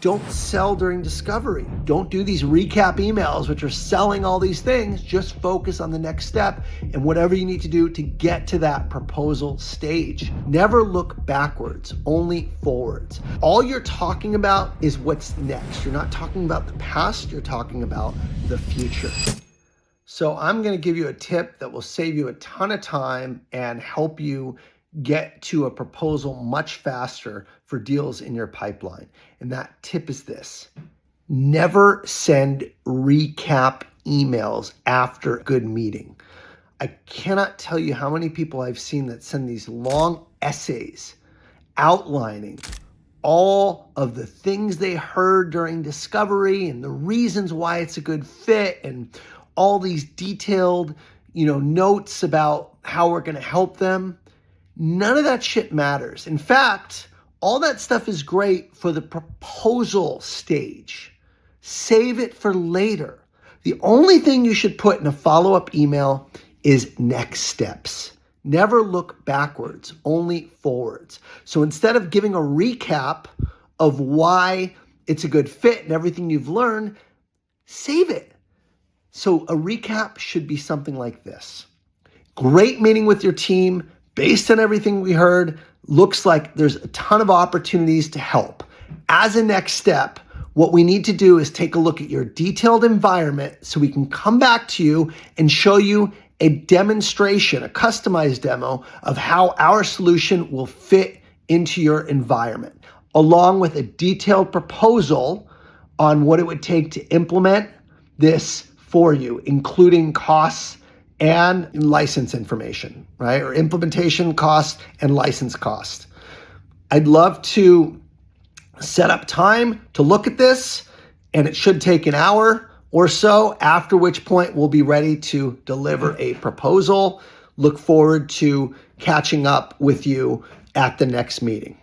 Don't sell during discovery. Don't do these recap emails, which are selling all these things. Just focus on the next step and whatever you need to do to get to that proposal stage. Never look backwards, only forwards. All you're talking about is what's next. You're not talking about the past, you're talking about the future. So I'm going to give you a tip that will save you a ton of time and help you get to a proposal much faster for deals in your pipeline. And that tip is this: never send recap emails after a good meeting. I cannot tell you how many people I've seen that send these long essays outlining all of the things they heard during discovery and the reasons why it's a good fit and all these detailed, notes about how we're going to help them. None of that shit matters. In fact, all that stuff is great for the proposal stage. Save it for later. The only thing you should put in a follow-up email is next steps. Never look backwards, only forwards. So instead of giving a recap of why it's a good fit and everything you've learned, save it. So a recap should be something like this: great meeting with your team. Based on everything we heard, looks like there's a ton of opportunities to help. As a next step, what we need to do is take a look at your detailed environment so we can come back to you and show you a demonstration, a customized demo of how our solution will fit into your environment, along with a detailed proposal on what it would take to implement this for you, including costs and license information, right? Or implementation costs and license costs. I'd love to set up time to look at this, and it should take an hour or so, after which point we'll be ready to deliver a proposal. Look forward to catching up with you at the next meeting.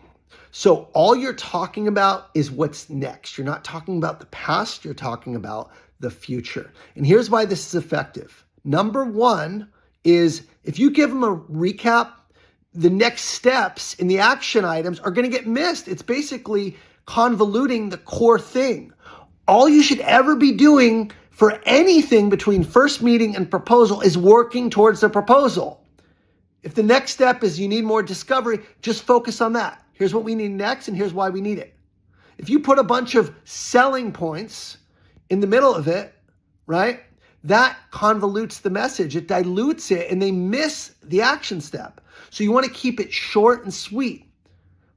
So all you're talking about is what's next. You're not talking about the past, you're talking about the future. And here's why this is effective. Number one is if you give them a recap, the next steps in the action items are going to get missed. It's basically convoluting the core thing. All you should ever be doing for anything between first meeting and proposal is working towards the proposal. If the next step is you need more discovery, just focus on that. Here's what we need next, and here's why we need it. If you put a bunch of selling points in the middle of it, right? That convolutes the message, it dilutes it, and they miss the action step. So you want to keep it short and sweet,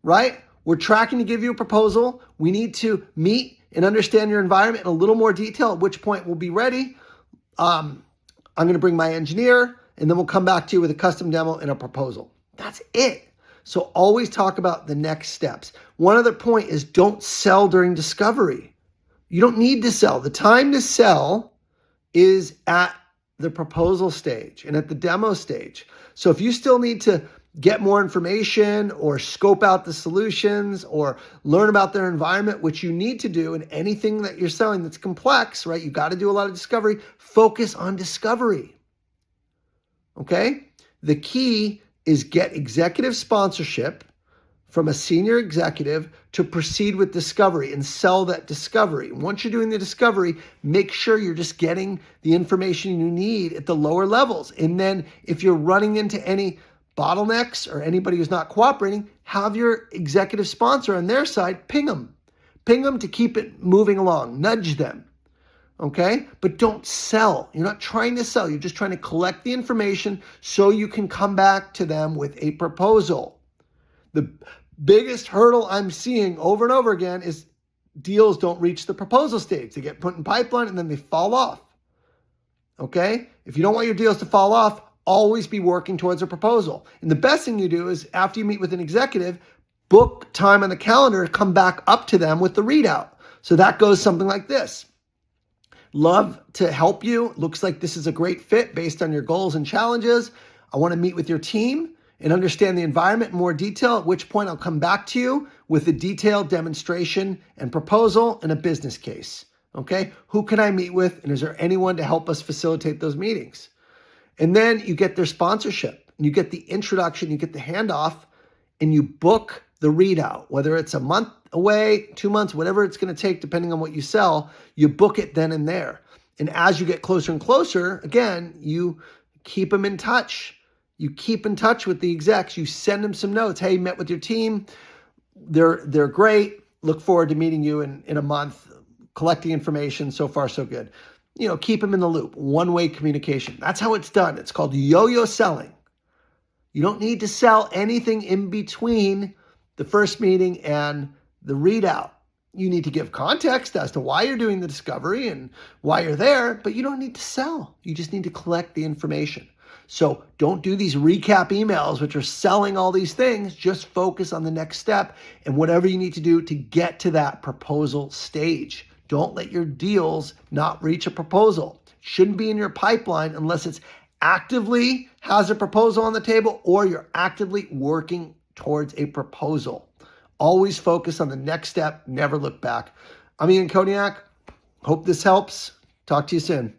right? We're tracking to give you a proposal. We need to meet and understand your environment in a little more detail, at which point we'll be ready. I'm going to bring my engineer, and then we'll come back to you with a custom demo and a proposal. That's it. So always talk about the next steps. One other point is don't sell during discovery. You don't need to sell. The time to sell is at the proposal stage and at the demo stage. So if you still need to get more information or scope out the solutions or learn about their environment, which you need to do in anything that you're selling that's complex, right? You got to do a lot of discovery. Focus on discovery. Okay? The key is get executive sponsorship from a senior executive to proceed with discovery and sell that discovery. Once you're doing the discovery, make sure you're just getting the information you need at the lower levels. And then if you're running into any bottlenecks or anybody who's not cooperating, have your executive sponsor on their side ping them. Ping them to keep it moving along. Nudge them. Okay? But don't sell. You're not trying to sell. You're just trying to collect the information so you can come back to them with a proposal. The biggest hurdle I'm seeing over and over again is deals don't reach the proposal stage. They get put in pipeline and then they fall off. Okay? If you don't want your deals to fall off, always be working towards a proposal. And the best thing you do is after you meet with an executive, book time on the calendar, come back up to them with the readout. So that goes something like this. Love to help you. Looks like this is a great fit based on your goals and challenges. I want to meet with your team and understand the environment in more detail, at which point I'll come back to you with a detailed demonstration and proposal and a business case. Okay? Who can I meet with? And is there anyone to help us facilitate those meetings? And then you get their sponsorship, and you get the introduction, you get the handoff, and you book the readout, whether it's a month away, 2 months, whatever it's going to take, depending on what you sell, you book it then and there. And as you get closer and closer, again, you keep them in touch. You keep in touch with the execs. You send them some notes. Hey, met with your team. They're great. Look forward to meeting you in a month, collecting information. So far, so good. Keep them in the loop. One-way communication. That's how it's done. It's called yo-yo selling. You don't need to sell anything in between the first meeting and the readout. You need to give context as to why you're doing the discovery and why you're there, but you don't need to sell. You just need to collect the information. So don't do these recap emails, which are selling all these things. Just focus on the next step and whatever you need to do to get to that proposal stage. Don't let your deals not reach a proposal. Shouldn't be in your pipeline unless it's actively has a proposal on the table or you're actively working towards a proposal. Always focus on the next step. Never look back. I'm Ian Kodiak. Hope this helps. Talk to you soon.